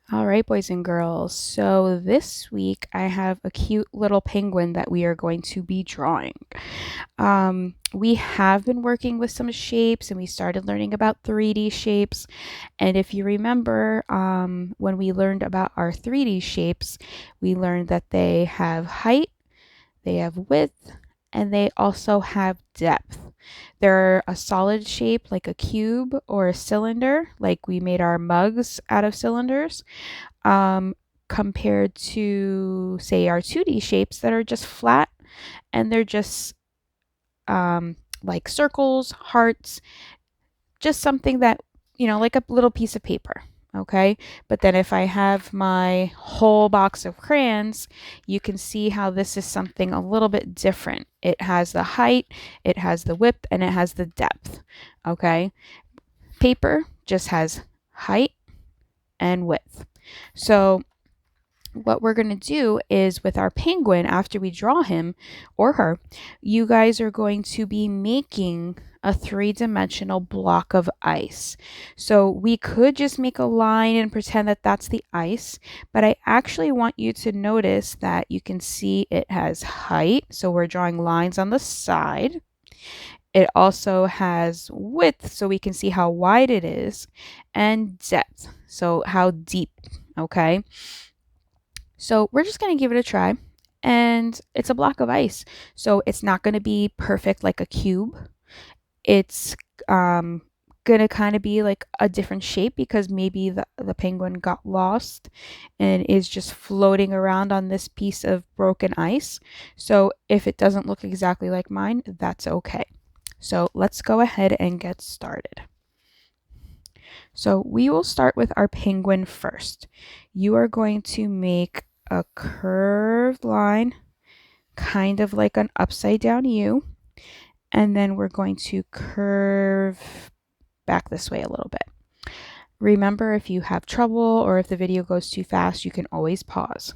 All right, boys and girls. So this week I have a cute little penguin that we are going to be drawing. We have been working with some shapes and we started learning about 3D shapes. And if you remember, when we learned about our 3D shapes, we learned that they have height, they have width, and they also have depth. They're a solid shape like a cube or a cylinder, like we made our mugs out of cylinders, um, compared to, say, our 2D shapes that are just flat and they're just like circles, hearts, just something that, like a little piece of paper. Okay, but then if I have my whole box of crayons, you can see how this is something a little bit different. It has the height, it has the width, and it has the depth. Okay, paper just has height and width. So what we're going to do is with our penguin, after we draw him or her, you guys are going to be making a three-dimensional block of ice. So we could just make a line and pretend that that's the ice, but I actually want you to notice that you can see it has height. So we're drawing lines on the side. It also has width, so we can see how wide it is, and depth, so how deep, okay? So we're just going to give it a try. And it's a block of ice. So it's not going to be perfect like a cube. It's going to kind of be like a different shape because maybe the penguin got lost and is just floating around on this piece of broken ice. So if it doesn't look exactly like mine, that's okay. So let's go ahead and get started. So we will start with our penguin first. You are going to make a curved line, kind of like an upside down U, and then we're going to curve back this way a little bit. Remember, if you have trouble or if the video goes too fast, you can always pause.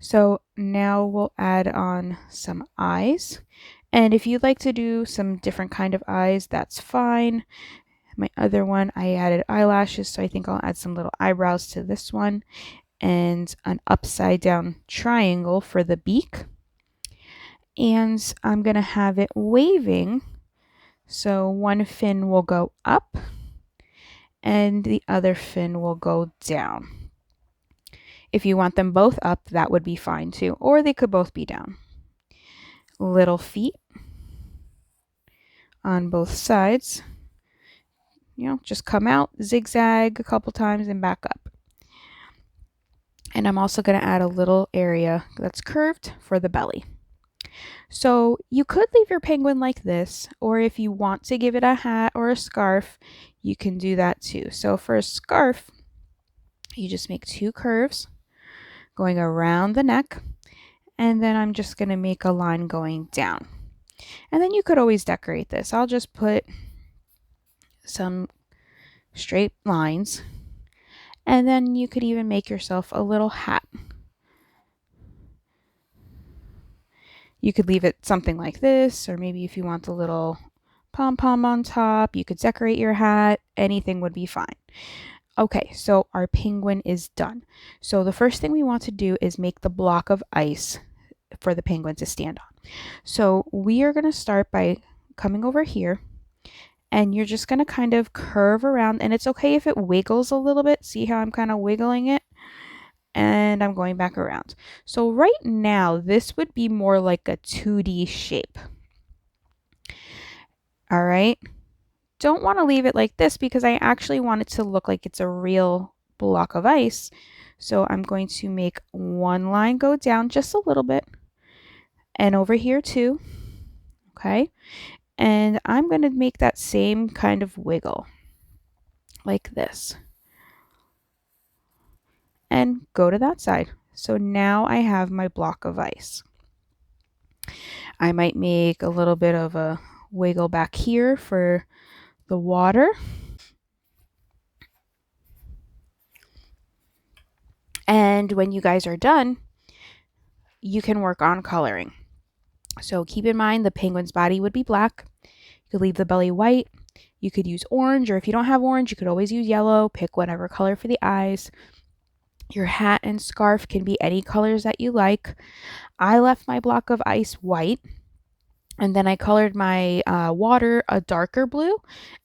So now we'll add on some eyes. And if you'd like to do some different kind of eyes, that's fine. My other one, I added eyelashes, so I think I'll add some little eyebrows to this one and an upside down triangle for the beak. And I'm going to have it waving. So one fin will go up and the other fin will go down. If you want them both up, that would be fine too, or they could both be down. Little feet on both sides. Just come out, zigzag a couple times and back up. And I'm also going to add a little area that's curved for the belly. So you could leave your penguin like this, or if you want to give it a hat or a scarf, you can do that too. So for a scarf, you just make two curves going around the neck, and then I'm just going to make a line going down. And then you could always decorate this. I'll just put some straight lines, and then you could even make yourself a little hat. You could leave it something like this, or maybe if you want the little pom-pom on top, you could decorate your hat. Anything would be fine. Okay, so our penguin is done. So the first thing we want to do is make the block of ice for the penguin to stand on. So we are going to start by coming over here, and you're just going to kind of curve around, and it's okay if it wiggles a little bit. See how I'm kind of wiggling it? And I'm going back around. So right now, this would be more like a 2D shape. All right. Don't want to leave it like this because I actually want it to look like it's a real block of ice. So I'm going to make one line go down just a little bit. And over here too. Okay. And I'm going to make that same kind of wiggle. Like this. And go to that side. So now I have my block of ice. I might make a little bit of a wiggle back here for the water. And when you guys are done, you can work on coloring. So keep in mind the penguin's body would be black. You could leave the belly white. You could use orange, or if you don't have orange, you could always use yellow. Pick whatever color for the eyes. Your hat and scarf can be any colors that you like. I left my block of ice white, and then I colored my water a darker blue,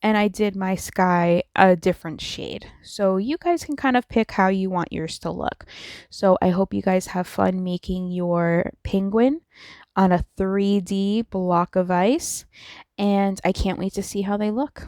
and I did my sky a different shade. So you guys can kind of pick how you want yours to look. So I hope you guys have fun making your penguin on a 3D block of ice, and I can't wait to see how they look.